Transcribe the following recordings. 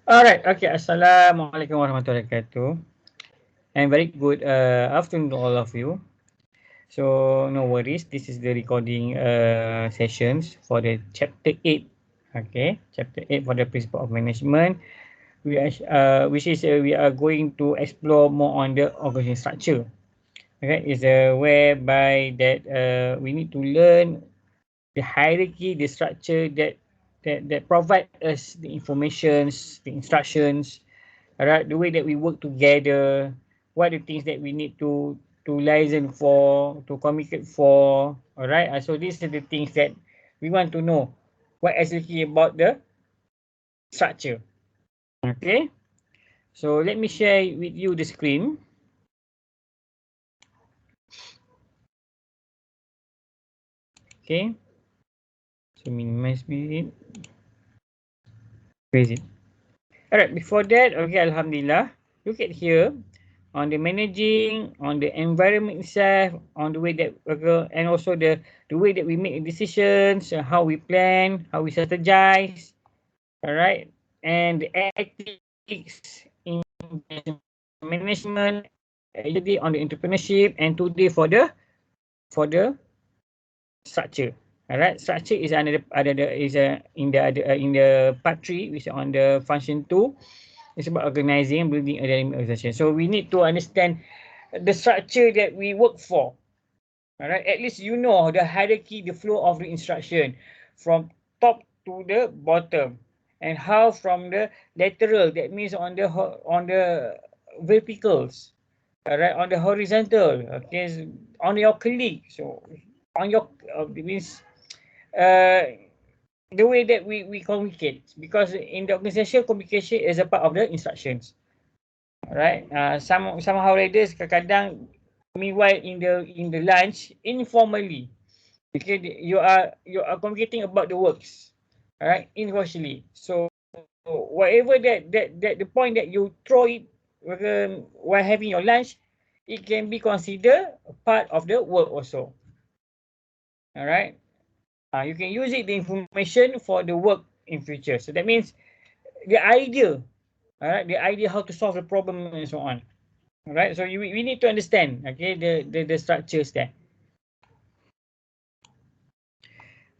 Alright, okay. Assalamualaikum warahmatullahi wabarakatuh. And very good afternoon to all of you. So no worries, this is the recording sessions for the chapter 8. Okay, chapter 8 for the principle of management. Which is we are going to explore more on the organization structure. Okay, is whereby that we need to learn the hierarchy, the structure that provide us the informations, the instructions. Alright, the way that we work together, what are the things that we need to liaison for, to communicate for. Alright, so these are the things that we want to know. What exactly about the structure? Okay, so let me share with you the screen. Okay, so minimize it. Where is it? Alright, before that, okay, Alhamdulillah. Look at here on the managing, on the environment itself, on the way that and also the way that we make decisions, how we plan, how we strategize, all right, and the ethics in management, yesterday on the entrepreneurship, and today for the structure. All right, structure is another in the part 3, which is on the function 2. It's about organizing, building a dynamic organization. So we need to understand the structure that we work for. All right, at least you know the hierarchy, the flow of the instruction from top to the bottom, and how from the lateral, that means on the verticals, all right, on the horizontal, okay, on your colleague. So on your it means uh, the way that we communicate, because in the organization communication is a part of the instructions. Alright, somehow riders kadang-kadang meanwhile in the lunch informally, okay, you are communicating about the works, alright, informally. So whatever that the point that you throw it while having your lunch, it can be considered a part of the work also. Alright, you can use it the information for the work in future. So that means the idea, alright, the idea how to solve the problem and so on. Alright, so we need to understand, okay, the structures there.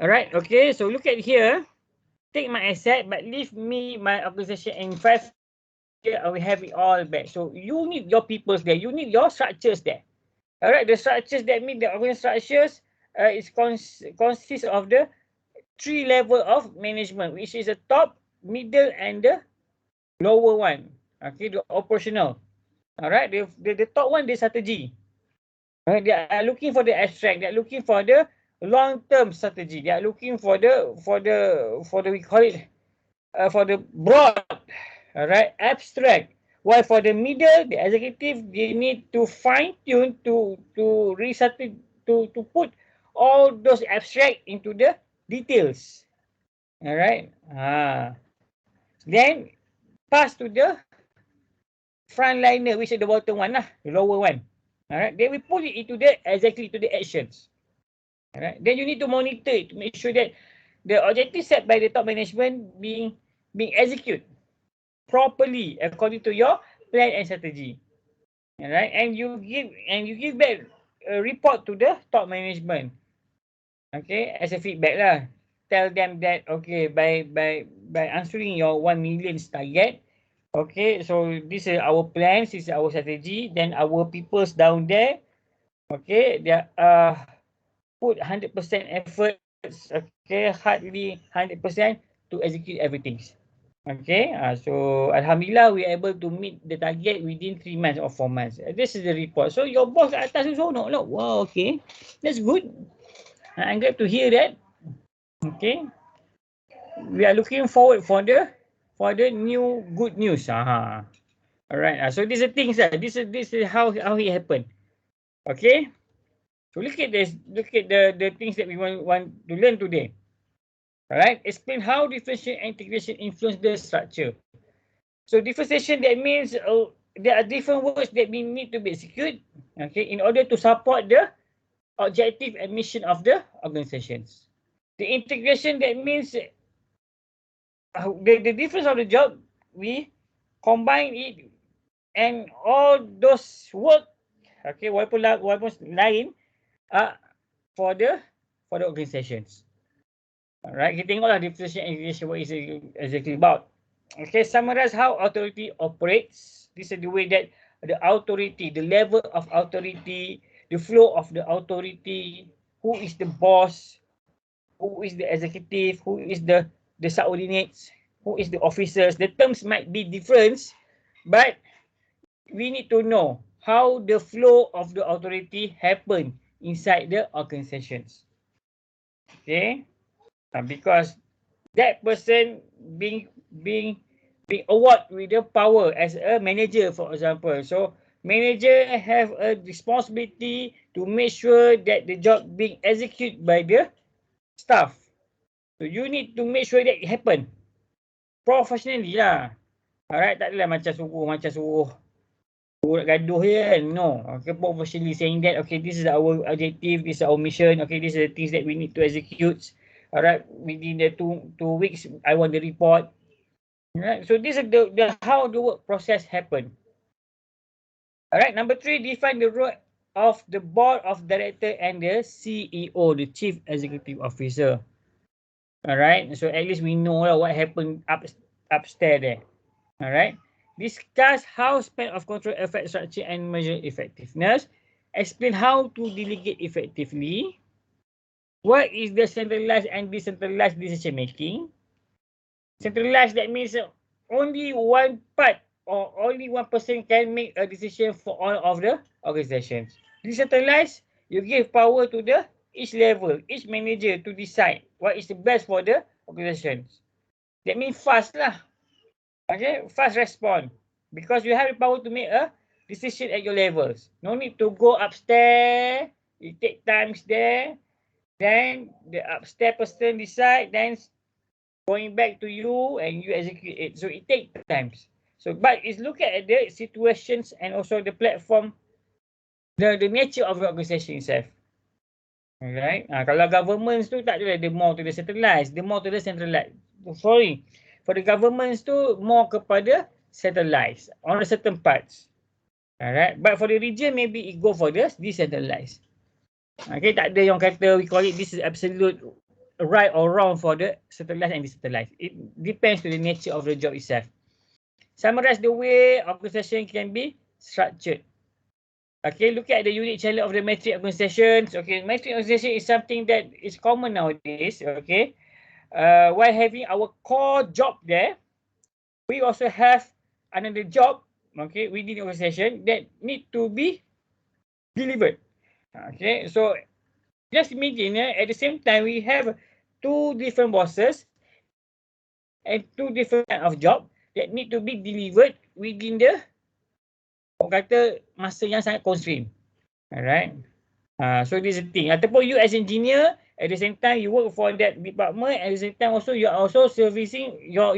Alright, okay, so look at here. Take my asset, but leave me my organization in 5 years, I will have it all back. So you need your peoples there. You need your structures there. Alright, the structures that mean the organization structures is consists of the 3 level of management, which is the top, middle, and the lower one. Okay, the operational. Alright, the top one, the strategy. They are looking for the abstract. They are looking for the long-term strategy. They are looking for the we call it for the broad, all right, abstract. While for the middle, the executive, they need to fine tune to reset to put all those abstract into the details. All right. Then pass to the frontliner, which is the bottom one lah, the lower one. All right. They will put it into the exactly to the actions. Alright. Then you need to monitor it to make sure that the objective set by the top management being executed properly according to your plan and strategy. Alright. And you give back a report to the top management. Okay, as a feedback lah. Tell them that okay, by answering your 1 million target, okay, so this is our plans, this is our strategy. Then our peoples down there, okay, they are put 100% efforts, okay, hardly 100% to execute everything. Okay, so Alhamdulillah, we are able to meet the target within 3 months or 4 months. This is the report. So your boss kat atas also no, wow, okay, that's good. I'm glad to hear that. Okay, we are looking forward for the new good news. All right. So these are things. This is how it happened. Okay. So look at this. Look at the things that we want to learn today. All right. Explain how differentiation and integration influence the structure. So differentiation, that means there are different works that we need to be executed, okay, in order to support the objective and mission of the organizations. The integration, that means the difference of the job we combine it and all those work, okay, walaupun lain, for the organizations. Alright, kita tengoklah differentiation and what is exactly about. Okay, summarize how authority operates. This is the way that the authority, the level of authority, the flow of the authority, who is the boss, who is the executive, who is the subordinates, who is the officers. The terms might be different, but we need to know how the flow of the authority happen inside the organizations. Okay, because that person being awarded with the power as a manager, for example. So manager have a responsibility to make sure that the job being executed by the staff. So you need to make sure that it happen professionally lah. Alright, tak adalah macam suruh nak gaduh je kan. No. Okay, professionally saying that, okay, this is our objective, this is our mission, okay, these are the things that we need to execute. Alright, within the two weeks, I want the report. Alright, so this is the how the work process happen. Alright, number 3, define the role of the board of director and the CEO, the chief executive officer. Alright, so at least we know what happened upstairs there. Alright, discuss how span of control affects structure and measure effectiveness. Explain how to delegate effectively. What is the centralized and decentralized decision making? Centralized, that means only one part or only one person can make a decision for all of the organizations. Decentralized, you give power to the each level, each manager to decide what is the best for the organizations. That means fast lah. Okay, fast respond. Because you have the power to make a decision at your levels. No need to go upstairs. It take times there. Then the upstairs person decide. Then going back to you and you execute it. So it take times. So but it's look at the situations and also the platform, the nature of the organisation itself. Alright. Kalau governments tu tak ada, the more to the centralized, the more to the centralized. Sorry. For the governments tu more kepada centralized on a certain parts. Alright. But for the region, maybe it go for the decentralized. Okay, tak ada yang kata we call it this is absolute right or wrong for the centralized and decentralized. It depends to the nature of the job itself. Summarize the way organization can be structured. Okay, look at the unique challenge of the matrix organizations. Okay, matrix organization is something that is common nowadays. Okay, while having our core job there, we also have another job, okay, within the organization that need to be delivered. Okay, so just imagine at the same time we have two different bosses and two different kind of job that need to be delivered within the, orang kata, masa yang sangat constraint. Alright. So this is the thing. Ataupun you as engineer, at the same time you work for that department, at the same time also you are also servicing your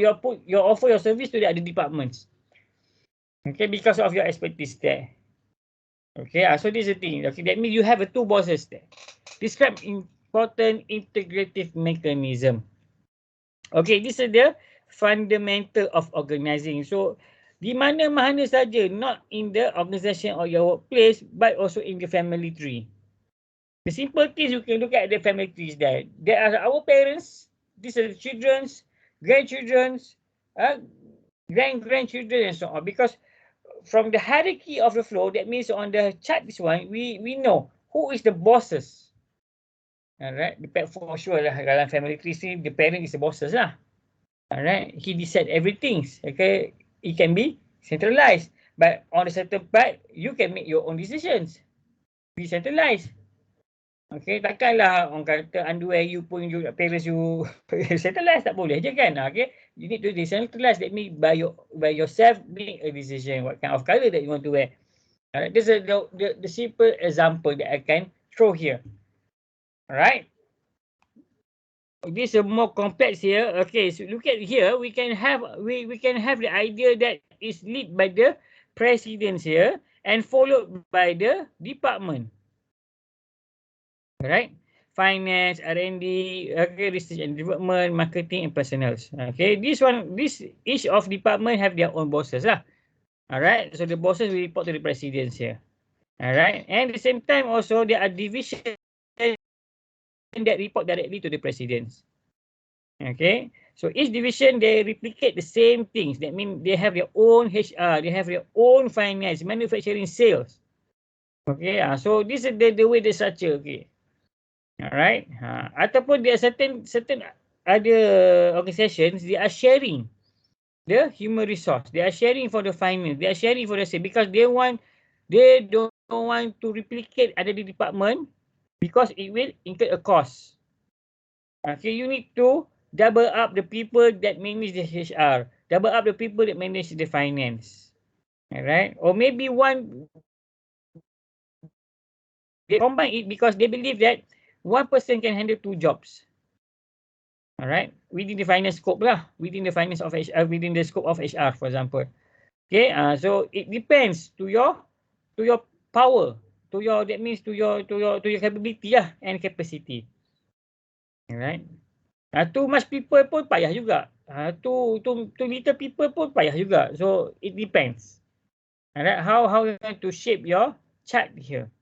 offer your service to the other departments. Okay, because of your expertise there. Okay, so this is the thing. Okay, that means you have two bosses there. Describe important integrative mechanism. Okay, this is the fundamental of organizing. So di mana-mana saja, not in the organisation or your workplace, but also in the family tree. The simple things you can look at the family trees there. There are our parents, these are the children's, grandchildren's, grandchildren and so on. Because from the hierarchy of the flow, that means on the chart this one, we know who is the bosses. Alright, for sure lah, dalam family tree ni, the parent is the bosses lah. Alright, he decide everything. Okay, it can be centralized, but on a certain part, you can make your own decisions. Be centralized. Okay, takkanlah orang kata underwear you pun you parents you centralized, tak boleh je kan. Okay, you need to decentralize. That means by yourself make a decision what kind of color that you want to wear. Alright, this is the simple example that I can throw here. Alright. This is more complex here. Okay, so look at here. We can have the idea that is led by the president here and followed by the department. Right? finance, R&D, okay, research and development, marketing and personnel. Okay, each of department have their own bosses lah. Alright, so the bosses will report to the presidents here. Alright, and at the same time also there are divisions that report directly to the presidents. Okay, so each division they replicate the same things. That means they have their own HR, they have their own finance, manufacturing, sales. Okay, so this is the way the structure. Okay, alright. Ataupun there are certain other organizations they are sharing the human resource. They are sharing for the finance. They are sharing for the sales because they don't want to replicate other department because it will incur a cost. Okay, you need to double up the people that manage the HR, double up the people that manage the finance. Alright, or maybe they combine it because they believe that one person can handle two jobs. Alright, within the finance scope lah, within the finance of HR, within the scope of HR, for example. Okay, so it depends to your power, that means to your capability lah and capacity. Alright. Too much people pun payah juga. Too little people pun payah juga. So it depends. Alright, how you want to shape your chart here.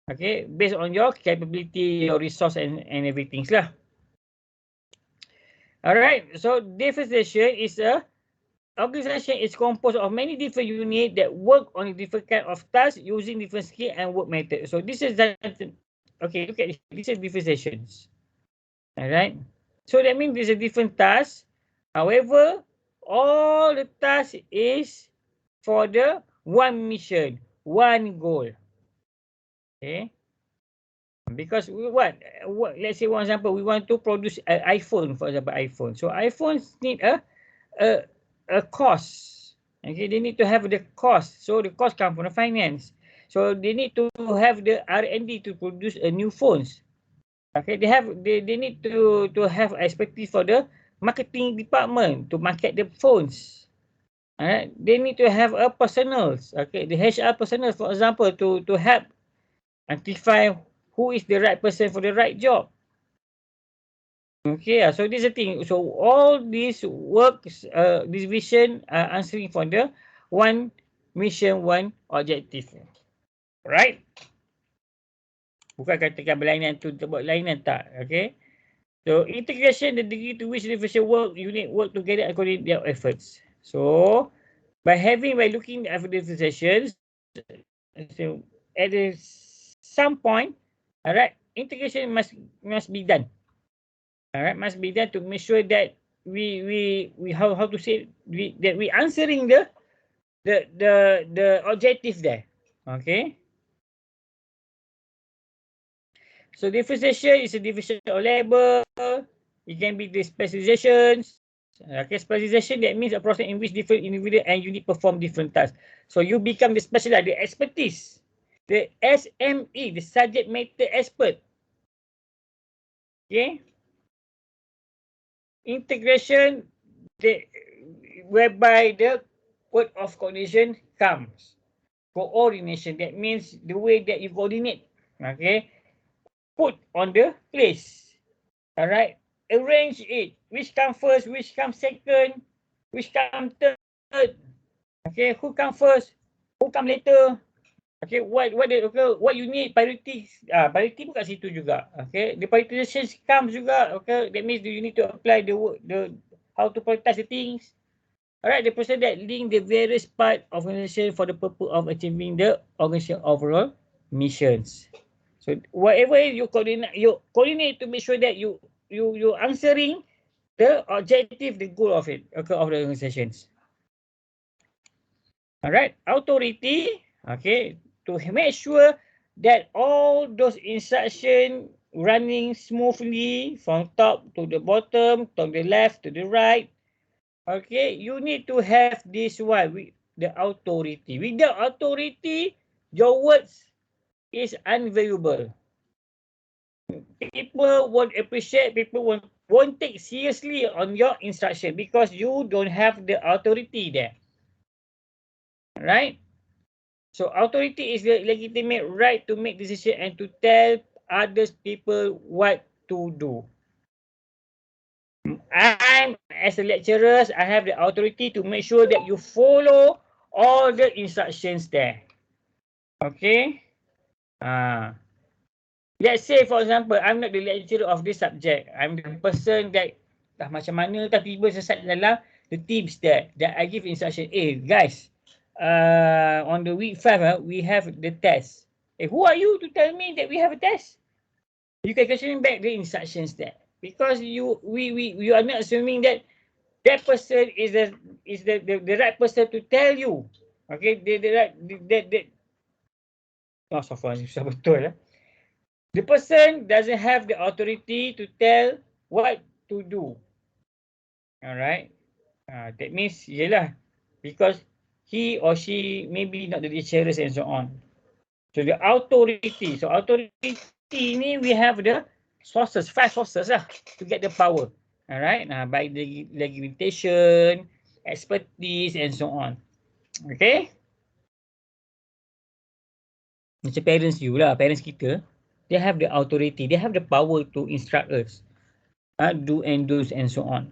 Okay, based on your capability, your resource and everything lah. Alright, so differentiation is a organization is composed of many different units that work on a different kind of tasks using different skill and work method. So this is okay, look at this. This is differentiations. Alright. So that means there's a different task. However, all the task is for the one mission, one goal. Okay. Because what let's say one example, we want to produce an iPhone, for example, iPhone. So iPhones need a cost. Okay, they need to have the cost. So the cost comes from the finance. So they need to have the R&D to produce a new phones. Okay, they need to have expertise for the marketing department to market the phones. Alright, they need to have a personals. Okay, the HR personnel, for example, to help identify who is the right person for the right job. Okay, so this is the thing. So all these works, this vision are answering for the one mission, one objective. Right? Bukan katakan berlainan tu buat lainan tak. Okay. So integration, the degree to which the different unit work together and coordinate their efforts. So by looking at the sessions, so at some point, alright, integration must be done. Alright, must be done to make sure that we how to say that we answering the objective there. Okay. So differentiation is a division of labor. It can be the specializations. Okay, specialization that means a process in which different individual and unit perform different tasks. So you become the specialist, the expertise, the SME, the subject matter expert. Okay. Integration, whereby the word of coordination comes. Coordination, that means the way that you coordinate. Okay. Put on the place. Alright. Arrange it. Which come first, which come second, which come third. Okay, who come first, who come later. Okay, what you need, priority. Priority pun kat situ juga. Okay, the prioritization comes juga. Okay, that means you need to apply the how to prioritize the things. Alright, the person that link the various part of organization for the purpose of achieving the organization overall missions. So whatever you coordinate to make sure that you answering the objective, the goal of it, okay, of the organizations. Alright, authority, okay, to make sure that all those instructions running smoothly from top to the bottom, from the left to the right. Okay, you need to have this one, the authority. Without authority, your words is unvaluable. People won't appreciate, people won't take seriously on your instruction because you don't have the authority there. Right? So authority is the legitimate right to make decision and to tell other people what to do. I'm, as a lecturer, I have the authority to make sure that you follow all the instructions there. Okay? Ah. Let's say, for example, I'm not the lecturer of this subject. I'm the person that dah macam mana tiba sesat dalam the teams that I give instruction. Guys, on the week 5, we have the test. Who are you to tell me that we have a test? You can question back the instructions there. Because we are not assuming that that person is the right person to tell you. Okay, the right, oh, so far, susah betul. The person doesn't have the authority to tell what to do. Alright. That means, yelah, because he or she maybe not the lecturers and so on. So the authority. So authority ni we have the sources, 5 sources lah to get the power. Alright. By the legislation, expertise and so on. Okay. Macam parents you lah, parents kita, they have the authority, they have the power to instruct us. Do and do's and so on.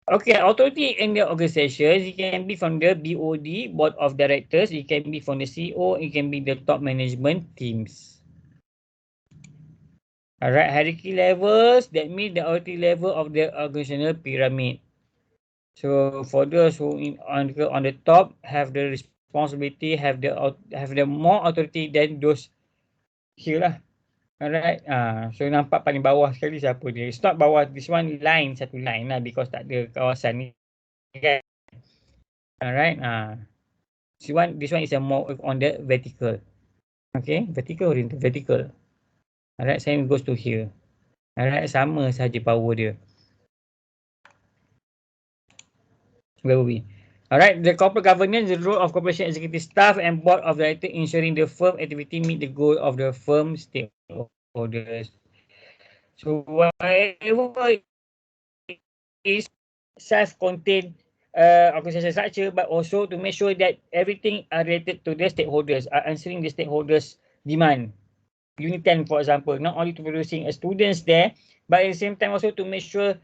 Okay, authority in the organizations, it can be from the BOD, Board of Directors, it can be from the CEO, it can be the top management teams. Alright, hierarchy levels, that means the authority level of the organizational pyramid. So for those who on the top have the responsibility, have the more authority than those here lah. Alright, so nampak paling bawah sekali siapa dia. It's not bawah, this one line, satu line lah because tak ada kawasan ni kan. Alright, this one is a more on the vertical. Okay, vertical or vertical. Alright, same goes to here. Alright, sama sahaja power dia. Where were we? Alright, the corporate governance, the role of corporation executive staff and board of directors ensuring the firm activity meet the goal of the firm stakeholders. So whatever is self-contained organization structure, but also to make sure that everything are related to the stakeholders, are answering the stakeholders' demand. Unit 10, for example, not only to producing students there, but at the same time also to make sure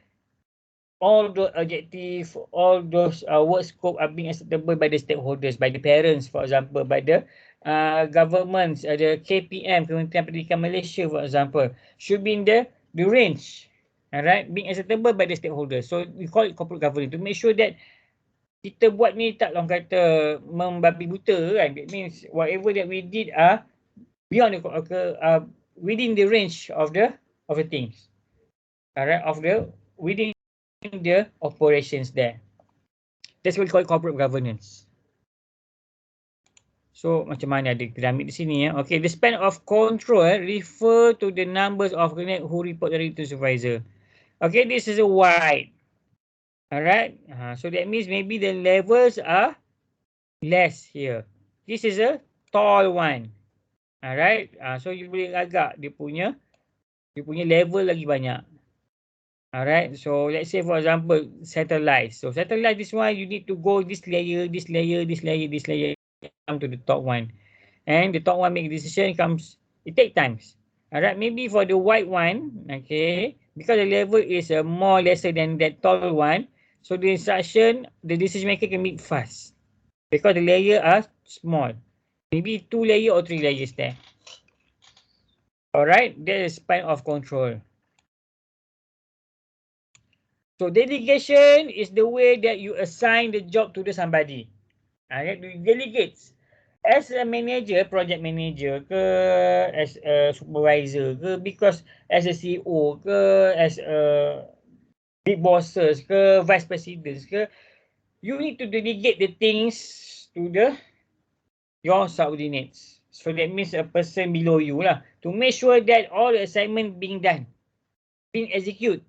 all the objective, all those work scope are being acceptable by the stakeholders, by the parents, for example, by the governments, the KPM, Kementerian Pendidikan Malaysia, for example, should be in the range, alright, being acceptable by the stakeholders. So we call it corporate governance to make sure that kita buat ni tak orang kata membabi buta kan. That means whatever that we did are beyond the within the range of the things. Alright, of the within the operations there. That's what we call corporate governance. So macam mana ada kita ambil di sini ya. Okay, the span of control refer to the numbers of candidate who report directly to supervisor. Okay, this is a wide. Alright, so that means maybe the levels are less here. This is a tall one. Alright, so you boleh agak dia punya level lagi banyak. Alright, so let's say for example satellite. So satellite, this one you need to go this layer, this layer, this layer, this layer, come to the top one. And the top one make decision comes, it take times. Alright, maybe for the white one, okay, because the level is more lesser than that tall one, so the instruction, the decision maker can make fast because the layer are small. Maybe 2 layer or 3 layers there. Alright, that is span of control. So delegation is the way that you assign the job to the somebody. You delegate. As a manager, project manager ke, as a supervisor ke, because as a CEO ke, as a big bosses ke, vice presidents ke, you need to delegate the things to your subordinates. So that means a person below you lah, to make sure that all the assignment being done, being executed.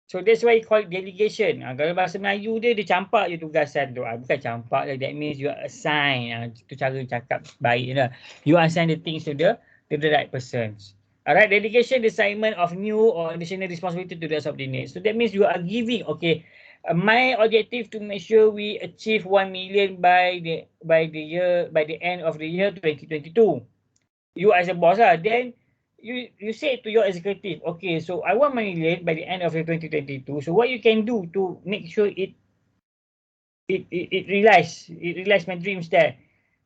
So that's why you call it delegation. Kalau bahasa Melayu dia campak je tugasan tu. Bukan campak lah. That means you assign. Itu cara cakap baik lah. You assign the things to the right persons. Alright, delegation, the assignment of new or additional responsibility to the subordinates. So that means you are giving, okay, my objective to make sure we achieve 1 million by the end of the year 2022. you as a boss lah, then you say to your executive, okay, so I want my million by the end of the 2022. So what you can do to make sure it realize my dreams there.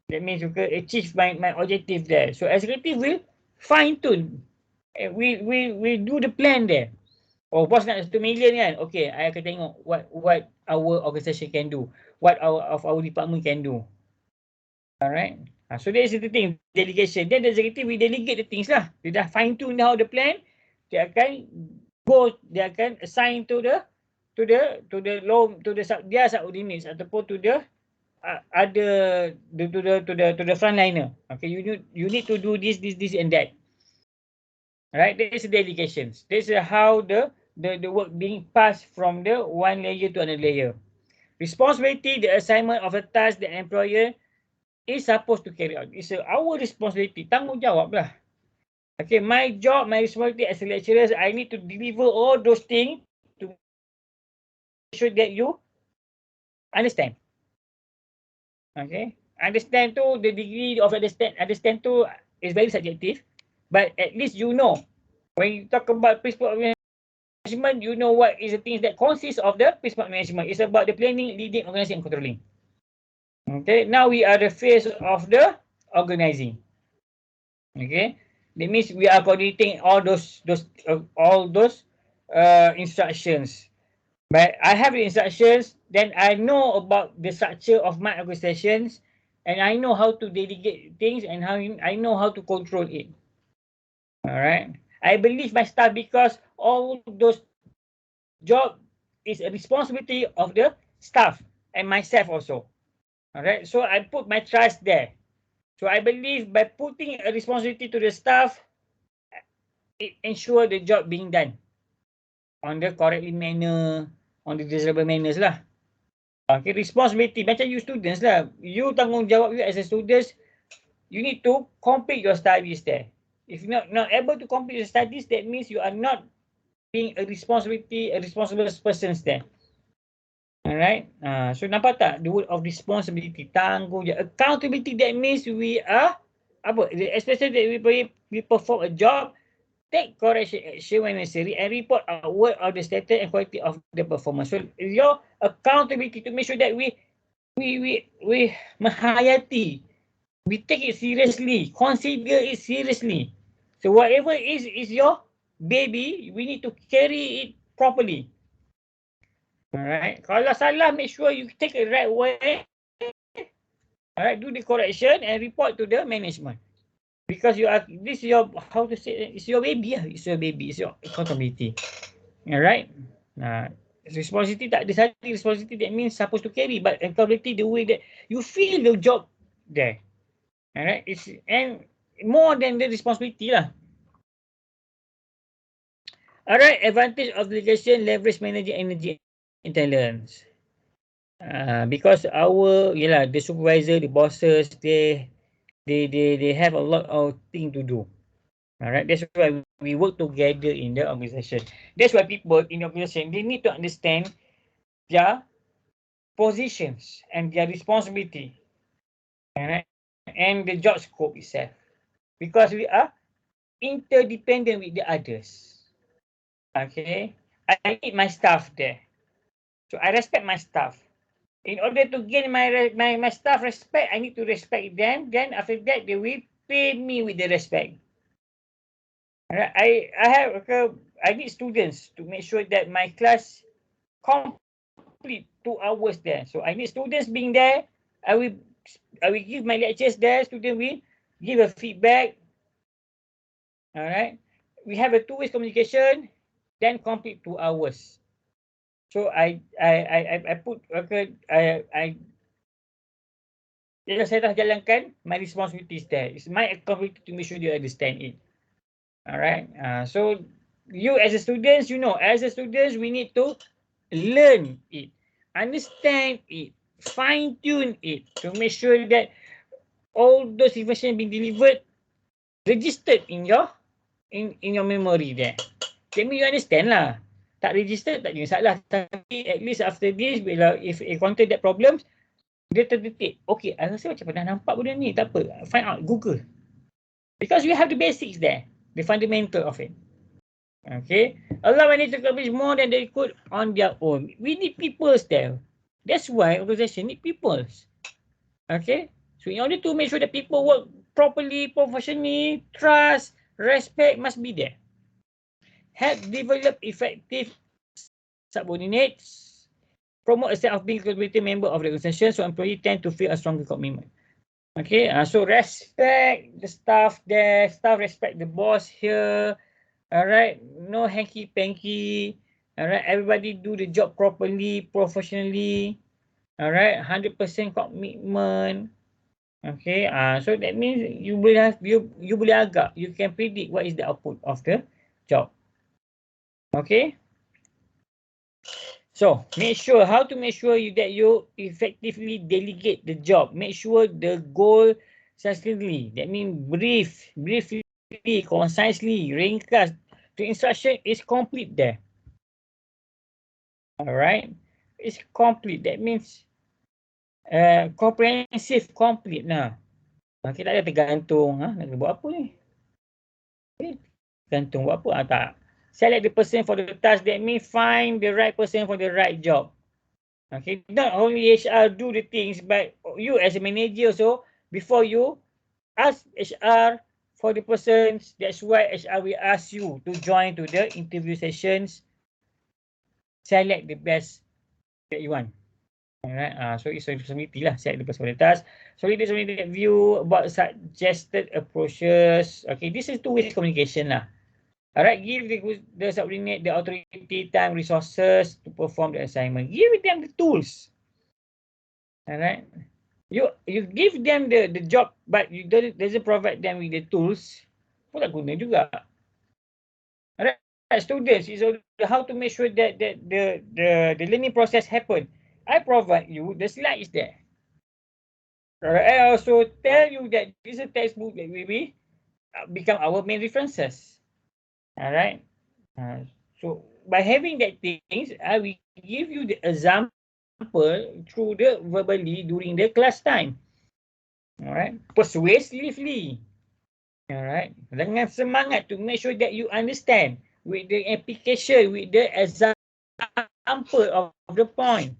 That means you can achieve my objective there. So executive will fine tune. We do the plan there. Oh, bos nak 1 million kan? Okay, I akan tengok what our organisation can do. What our department can do. Alright. So that is the thing, delegation. Then the executive will delegate the things lah. Dia dah fine tune how the plan. Dia akan assign to the dia subordinates ataupun to the to the frontliner. Okay, you need to do this and that. Right? That is the delegations. This is how the work being passed from the one layer to another layer. Responsibility, the assignment of a task the employer is supposed to carry out. It's our responsibility. Tanggungjawab lah. Okay, my job, my responsibility as a lecturer, I need to deliver all those things to make sure that you understand. Okay, understand tu, the degree of understand tu is very subjective, but at least you know. When you talk about principle of management, you know what is the things that consist of the principle of management. It's about the planning, leading, organizing, and controlling. Okay, now we are the phase of the organizing. Okay, that means we are coordinating all those instructions. But I have the instructions, then I know about the structure of my organizations, and I know how to delegate things and how I know how to control it. All right. I believe my staff because all those job is a responsibility of the staff and myself also. All right. So I put my trust there. So I believe by putting a responsibility to the staff, it ensure the job being done on the correctly manner, on the desirable manners lah. Okay, responsibility macam you students lah. You tanggungjawab you as a students, you need to complete your studies there. If you're not able to complete your studies, that means you are not being a responsible person there. Alright. So nampak tak the word of responsibility, tanggungjawab, accountability. That means we are especially that we perform a job, take correction action when necessary, and report outward of the status and quality of the performance. So your accountability to make sure that we menghayati, we take it seriously, consider it seriously. So whatever is your baby, we need to carry it properly. Alright. Kalau salah, make sure you take it right way. Alright, do the correction and report to the management. Because this is your, how to say, it's your baby. It's your baby. It's your accountability. Alright. Responsibility tak ada satu responsibility that means supposed to carry, but accountability the way that you feel the job there. Alright. And more than the responsibility lah. Alright, advantage of delegation, leverage managing energy and talents. Because the supervisor, the bosses, they have a lot of things to do. Alright, that's why we work together in the organization. That's why people in the organization, they need to understand their positions and their responsibility. Alright, and the job scope itself. Because we are interdependent with the others. Okay, I need my staff there. So I respect my staff. In order to gain my staff respect, I need to respect them. Then after that, they will pay me with the respect. I need students to make sure that my class complete 2 hours there. So I need students being there. I will give my lectures there. Student will give a feedback. All right. We have a 2-way communication. Then complete 2 hours. So saya dah jalankan my responsibilities there. It's my accountability to make sure you understand it. Alright. So you as a students, we need to learn it, understand it, fine tune it to make sure that all those information being delivered, registered in your memory there. That means you understand lah. Tak register tak ada masalah. Tapi at least after this, bila if encounter that problems, dia terdetik. Okay, I rasa macam pernah nampak benda ni. Tak apa. Find out. Google. Because you have the basics there, the fundamental of it. Okay, allow any to accomplish more than they could on their own. We need peoples there. That's why organization need peoples. Okay, so in order to make sure that people work properly, professionally, trust, respect must be there. Help develop effective subordinates. Promote a sense of being a community member of the organization, so employees tend to feel a stronger commitment. Okay, so respect the staff there, staff respect the boss here. All right, no hanky panky. All right, everybody do the job properly, professionally. All right, 100% commitment. Okay, so that means you will have you boleh agak, you can predict what is the output of the job. Okay, so make sure how to make sure that you effectively delegate the job. Make sure the goal succinctly. That means briefly, concisely, ringkas. The instruction is complete there. All right, it's complete. That means comprehensive, complete lah. Kita ada tergantung, nak buat apa ni? Okay. Tergantung buat apa? Tak. Select the person for the task. That means find the right person for the right job. Okay, not only HR do the things, but you as a manager also, before you ask HR for the persons, that's why HR will ask you to join to the interview sessions. Select the best that you want. Alright, so it's a responsibility lah, select the best for the task. So it is only that view about suggested approaches. Okay, this is two-way communication lah. Alright, give the subordinate the authority, time, resources to perform the assignment. Give them the tools. Alright, you give them the job, but you doesn't provide them with the tools. Pun tak guna juga. Alright, students is how to make sure that the learning process happen. I provide you the slides there. Alright, I also tell you that this is a textbook that will become our main references. Alright, so by having that things, I will give you the example through the verbally during the class time. Alright, persuasively. Alright, dengan semangat to make sure that you understand with the application, with the example of the point.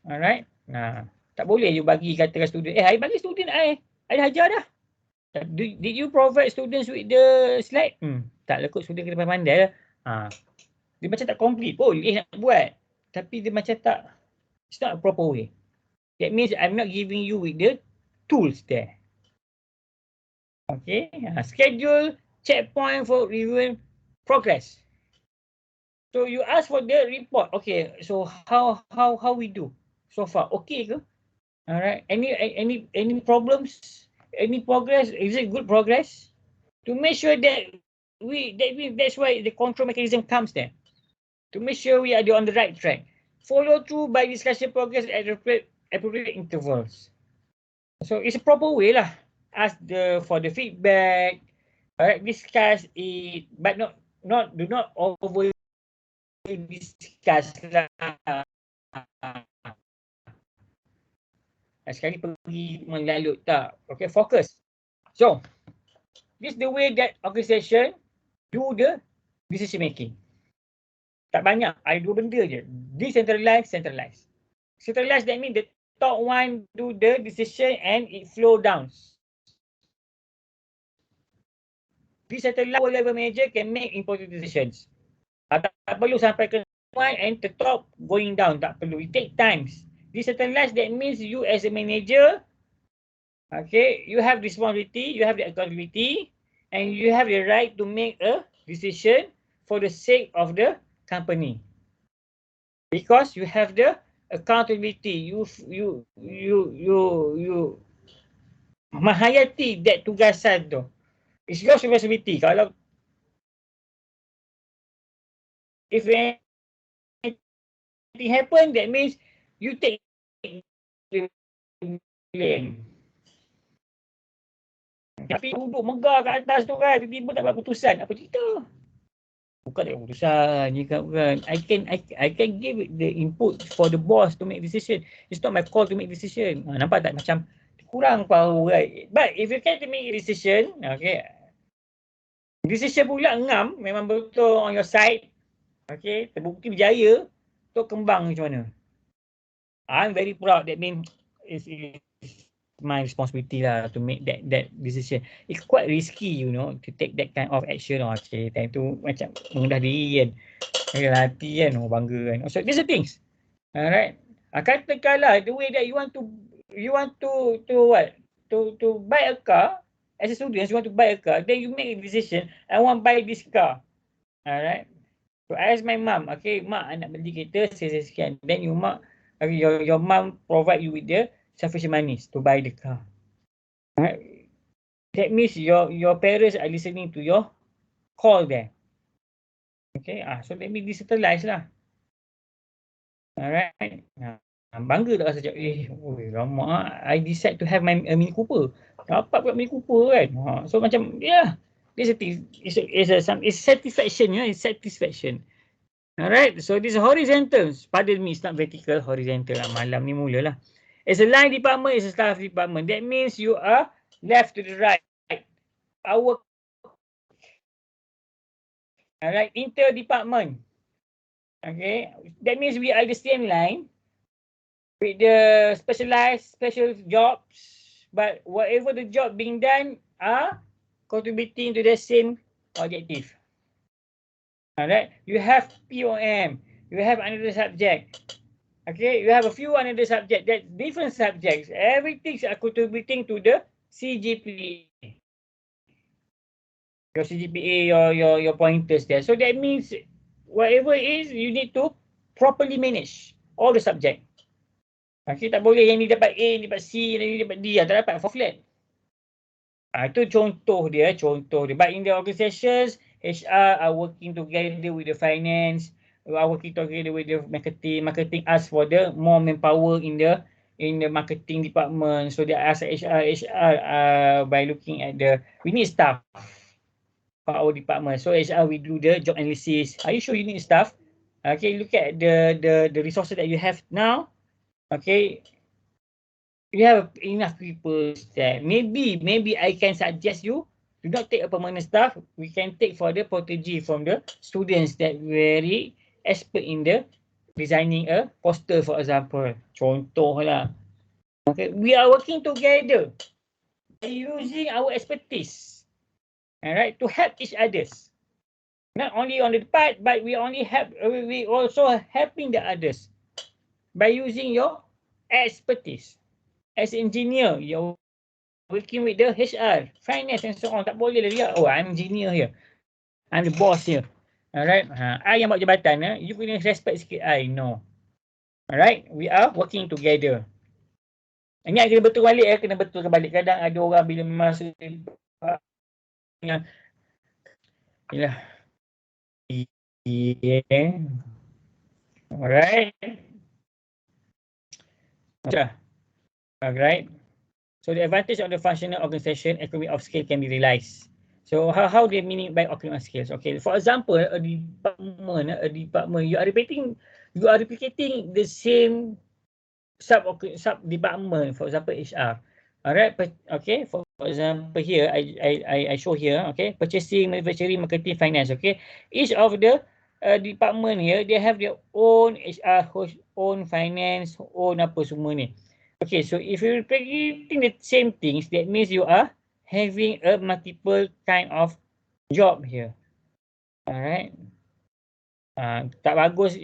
Alright, tak boleh you bagi katakan student, I bagi student I dah ajar dah. Did you provide students with the slide? Tak lah kot, student kena pandai lah. Dia macam tak complete, boleh nak buat. Tapi dia macam tak, it's not a proper way. That means I'm not giving you with the tools there. Okay, schedule checkpoint for reviewing progress. So you ask for the report. Okay, so how we do so far? Okay ke? Alright. Any problems? Any progress? Is it good progress? To make sure that that's why the control mechanism comes there. To make sure we are on the right track. Follow through by discussion progress at appropriate intervals. So it's a proper way lah. Ask for the feedback. Alright, discuss it, but do not over discuss lah. Sekali pergi melalut tak. Okay, focus. So, this is the way that organization do the decision making. Tak banyak, ada dua benda je. Decentralized, centralized. Centralized, that means the top one do the decision and it flow down. Decentralized, lower level manager can make important decisions. Tak perlu sampai ke one and the top going down. Tak perlu. It take times. Decentralized, that means you as a manager, okay, you have responsibility, you have the accountability, and you have the right to make a decision for the sake of the company. Because you have the accountability, you menghayati that tugasan tu. It's your responsibility. Kalau if anything happen, that means you take the blame. Tapi duduk megah kat atas tu kan, tiba-tiba tak buat keputusan. Apa cerita? Bukan tak buat keputusan. Bukan. I can give the input for the boss to make decision. It's not my call to make decision. Nampak tak macam kurang power, right? But if you can to make a decision, okay, decision pula ngam, memang betul on your side, okay, terbukti berjaya, tu kembang macam mana. I'm very proud. That means it's my responsibility lah to make that decision. It's quite risky, you know, to take that kind of action. Okay, time tu macam mengendah diri kan. Mengendah hati kan, oh bangga kan. So these are things. Alright. Katakanlah the way that you want to what? To buy a car, as a student, you want to buy a car, then you make a decision, I want to buy this car. Alright. So I ask my mum, okay, mak I nak beli kereta sekian. Then you mak, okay, your mum provide you with the sufficient money to buy the car. Alright. That means your parents are listening to your call there. Okay, so let me decentralize lah. Alright. Bangga tak rasa macam, lama I decide to have my Mini Cooper. Dapat pula Mini Cooper kan. So macam, yeah, this is satisfaction, you know, it's satisfaction. Alright, so this is horizontal. Pardon me, it's not vertical, horizontal. Malam ni mula lah. It's a line department, it's a staff department. That means you are left to the right. Our alright, inter department. Okay, that means we are the same line with the special jobs, but whatever the job being done are contributing to the same objective. Alright, you have POM, you have another subject. Okay, you have a few another subject, that different subjects. Everything are contributing to the CGPA. Your CGPA, your pointers there. So that means whatever it is, you need to properly manage all the subject. Okay, tak boleh yang ni dapat A, ni dapat C, ni dapat D, tak dapat for flat. Itu contoh dia. But in the organizations, HR are working together with the finance, are working together with the marketing ask for the more manpower in the marketing department. So they ask HR by looking at we need staff for our department. So HR we do the job analysis. Are you sure you need staff? Okay, look at the resources that you have now. Okay, you have enough people there. Maybe I can suggest you do not take a permanent staff. We can take for the protege from the students that very expert in the designing a poster, for example. Contoh lah. Okay, we are working together by using our expertise, alright, to help each others. Not only on the part, but we also helping the others by using your expertise. As engineer, you're working with the HR, finance and so on. Tak boleh lah dia, I'm engineer here, I'm the boss here. Alright, I yang buat jabatan, you kena respect sikit I. No. Alright, we are working together. Ini kena betul balik, kena betulkan balik. Kadang ada orang bila masa yalah. Yeah. Alright. Alright. So the advantage of the functional organization, economy of scale can be realized. So how they meaning by economy of scale? Okay, for example, a department, you are replicating the same sub department. For example, HR. Alright, okay. For example, here I show here. Okay, purchasing, manufacturing, marketing, finance. Okay, each of the department here, they have their own HR, own finance, own apa semua ni. Okay, so if you're repeating the same things, that means you are having a multiple kind of job here. Alright. Tak bagus.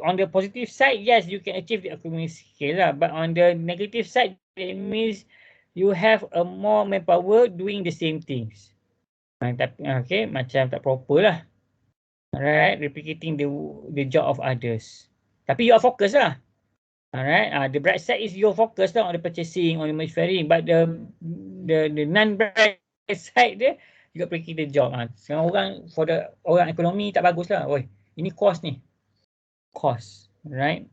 On the positive side, yes, you can achieve the economy scale lah. But on the negative side, that means you have a more manpower doing the same things. Okay, macam tak proper lah. Alright, replicating the job of others. Tapi you are focused lah. Alright, the bright side is your focus on the purchasing, on the manufacturing, but the non-bright side dia juga pergi the job. Sekarang orang ekonomi tak bagus lah. Ini cost ni. Cost, right?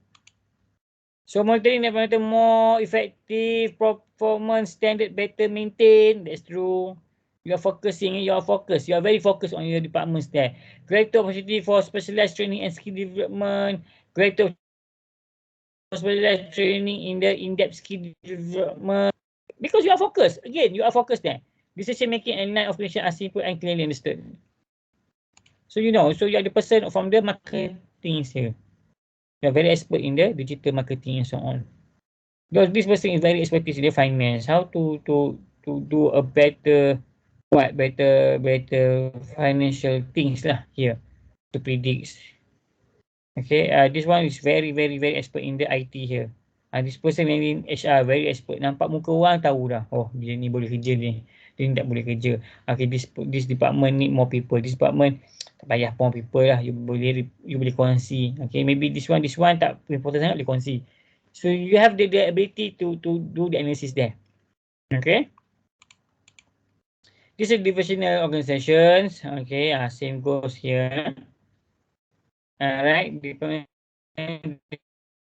So monitoring the more effective, performance standard better maintained. That's true. You are focusing, you are very focused on your departments there. Greater opportunity for specialized training and skill development. Greater specialized training in the in-depth skill development. Because you are focused. Again, you are focused there. Decision making and line of operation are simple and clearly understood. So you know, so you are the person from the marketing here. You are very expert in the digital marketing and so on. Because this person is very expertise in the finance, how to do a better better financial things lah here to predict. Okay, this one is very expert in the IT here. This person in HR very expert. Nampak muka orang tahu dah. Oh, dia ni boleh kerja ni. Dia ni tak boleh kerja. Okay, this department need more people. This department tak payah more people lah. You boleh kongsi. Okay, maybe this one tak important sangat boleh kongsi. So you have the ability to do the analysis there. Okay. This is divisional organizations. Okay, same goes here. Alright, different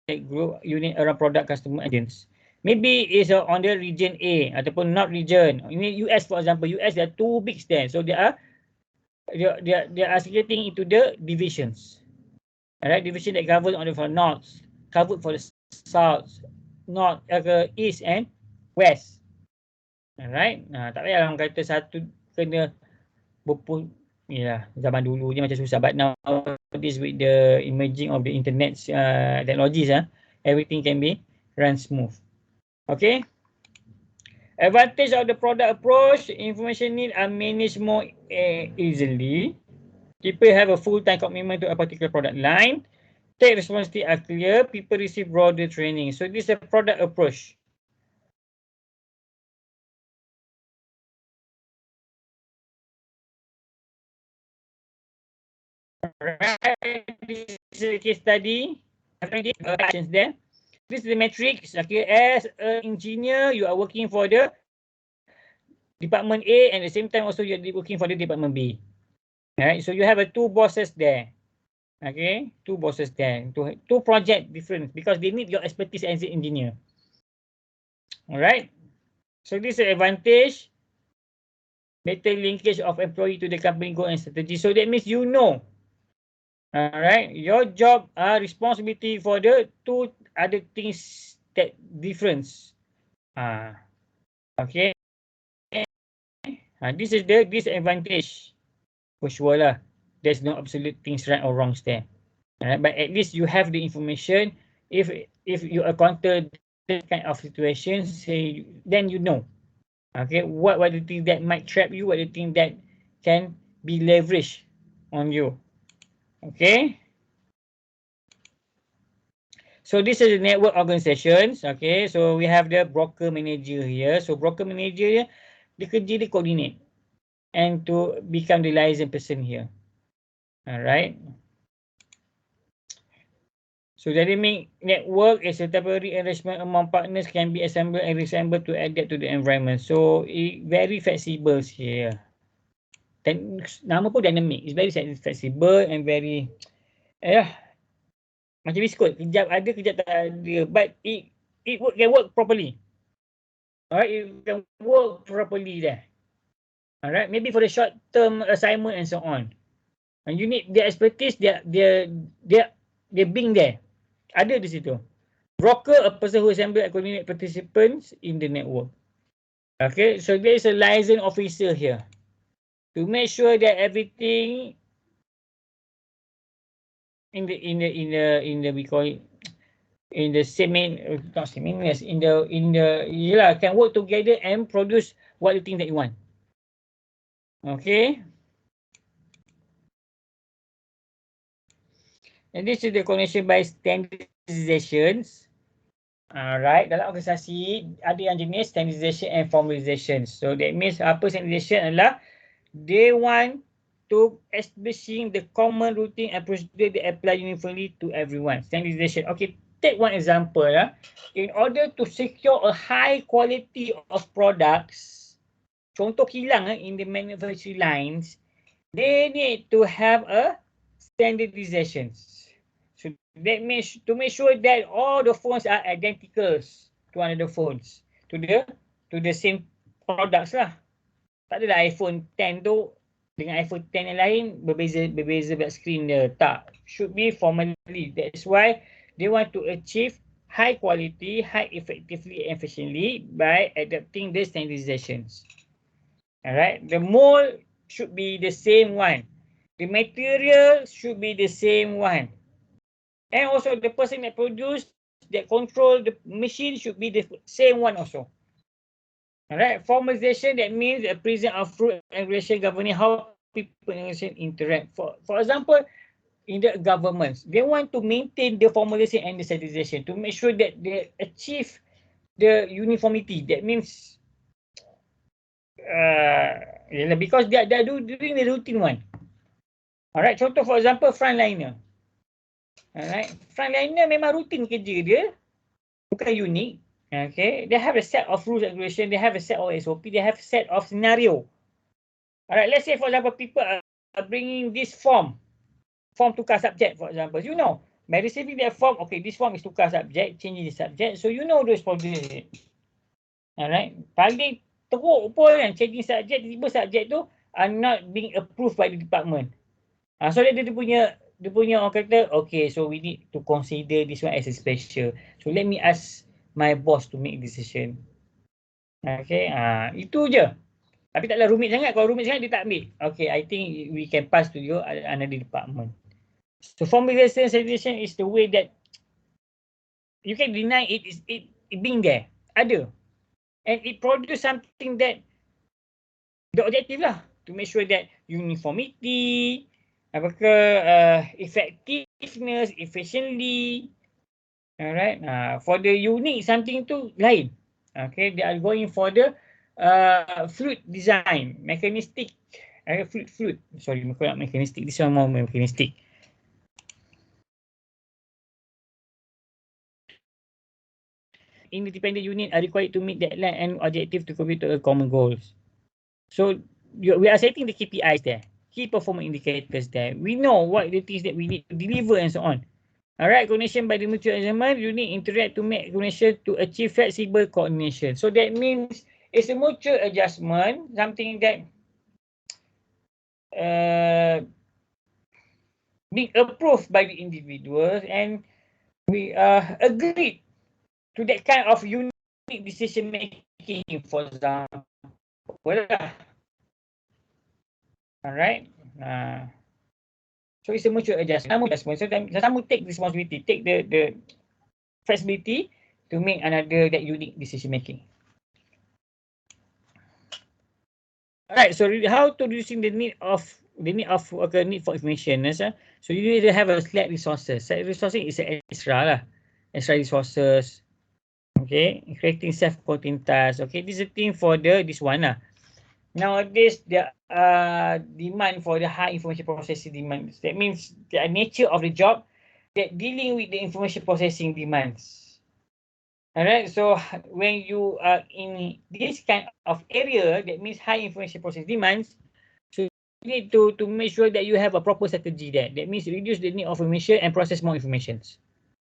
group unit around product customer agents. Maybe it's on the region A ataupun not region. Ini US for example. US there are two big there. So they are splitting into the divisions. Alright, division that covers on the for north, covered for the south, north, east and west. Alright, tak payah orang kata satu kena berpul. Yalah, zaman dulu je macam susah. But now this with the emerging of the internet technologies, everything can be run smooth. Okay. Advantage of the product approach, information need are managed more easily. People have a full-time commitment to a particular product line. Take responsibility are clear. People receive broader training. So this is a product approach. Alright, this is a case study. Actions there. This is the matrix. Okay, as an engineer, you are working for the department A, and at the same time also you are working for the department B. Alright, so you have two bosses there. Okay, two bosses there. Two project different because they need your expertise as an engineer. Alright, so this is advantage. Better linkage of employee to the company goal and strategy. So that means you know. Alright, your job responsibility for the two other things that difference. Okay. This is the disadvantage. For sure lah. There's no absolute things right or wrongs there. But at least you have the information. If you encounter that kind of situation, then you know. Okay, what do you think that might trap you? What do you think that can be leveraged on you? Okay. So this is the network organizations. Okay, so we have the broker manager here. So broker manager dia kerja dia coordinate and to become the liaison person here. Alright. So dynamic network is a temporary arrangement among partners can be assembled and reassembled to adapt to the environment. So it very flexible here. Dan nama pun dynamic. It's very flexible and very macam biskut. Kejap ada, kejap tak ada. But it can work properly. Alright, it can work properly there. Alright, maybe for the short term assignment and so on. And you need their expertise, their being there. Ada di situ. Broker, a person who assemble and coordinate participants in the network. Okay, so there is a liaison officer here to make sure that everything in the we call it in the not seamless in the can work together and produce what you think that you want. Okay. And this is the connection by standardizations. Alright, dalam organisasi ada yang jenis standardization and formalization. So that means apa standardization adalah they want to establishing the common routine and procedure that apply uniformly to everyone. Standardization. Okay, take one example. In order to secure a high quality of products, contoh kilang in the manufacturing lines, they need to have a standardization. So that means to make sure that all the phones are identical to another phones, to the same products lah. Tak adalah iPhone 10 tu dengan iPhone 10 yang lain berbeza black screen dia. Tak. Should be formally. That's why they want to achieve high quality, high effectively and efficiently by adapting the standardizations. All right, the mold should be the same one. The material should be the same one. And also the person that produce, that control the machine should be the same one also. All right, formalization, that means a presence of rule and regulation governing how people and organization interact. For example, in the governments, they want to maintain the formalization and the standardization to make sure that they achieve the uniformity. That means because they are doing the routine one. All right, contoh for example frontliner. Alright, frontliner memang rutin kerja dia, bukan unik. Okay, they have a set of rules and regulation, they have a set of SOP, they have a set of scenario. Alright, let's say for example people are bringing this form tukar subject for example. You know, by receiving that form, okay, this form is tukar subject, changing the subject, so you know those procedures. Alright, paling teruk pun yang changing subject, tiba-tiba subject tu are not being approved by the department. So dia punya orang kata, okay, so we need to consider this one as a special. So let me ask my boss to make decision. Okay, itu je. Tapi taklah rumit sangat. Kalau rumit sangat, dia tak ambil. Okay, I think we can pass to you another department. So formulation solution is the way that you can deny it being there. Ada. And it produce something that the objective lah. To make sure that uniformity, effectiveness, efficiently. Alright. For the unique something tu lain. Okay, they are going for the fluid design, mechanistic, fluid. Sorry, not mechanistic. This one more mechanistic. Independent unit are required to meet deadline and objective to contribute to a common goals. So we are setting the KPIs there, key performance indicators there. We know what the things that we need to deliver and so on. Alright, coordination by the mutual agreement, you need interact to make coordination to achieve flexible coordination. So that means it's a mutual adjustment, something that being approved by the individuals, and we agreed to that kind of unique decision making, for example. Alright. So it's a mutual adjustment. So some will take responsibility, take the flexibility to make another that unique decision making. Alright, so how to reducing the need for information. So you need to have a slack resources. Slack resources is extra resources. Okay, creating self-contained tasks. Okay, this is a thing for this one lah. Nowadays, the demand for the high information processing demands. That means the nature of the job that dealing with the information processing demands. Alright, so when you are in this kind of area, that means high information processing demands, so you need to make sure that you have a proper strategy there. That means reduce the need of information and process more information.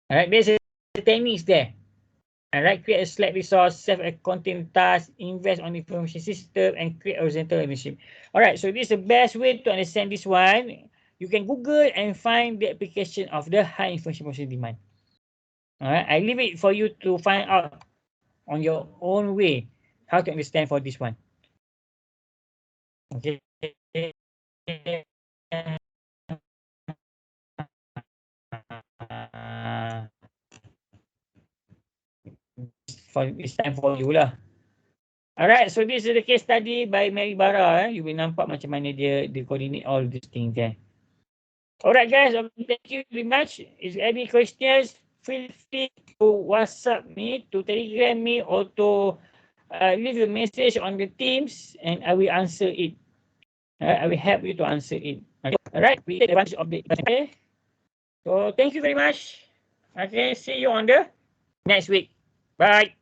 Alright, there's a techniques there. Alright, create a slack resource, self-contained task, invest on information system, and create horizontal initiative. Alright, so this is the best way to understand this one. You can Google and find the application of the high information processing demand. Alright, I leave it for you to find out on your own way how to understand for this one. Okay. It's time for you lah. Alright, so this is the case study by Mary Bara. You will nampak macam mana dia coordinate all these things there. Alright guys, thank you very much. Is there any questions? Feel free to WhatsApp me, to Telegram me, or to leave a message on the Teams, and I will answer it. I will help you to answer it. Okay. Alright, we take advantage of it. Okay. So thank you very much. Okay, see you on the next week. Bye.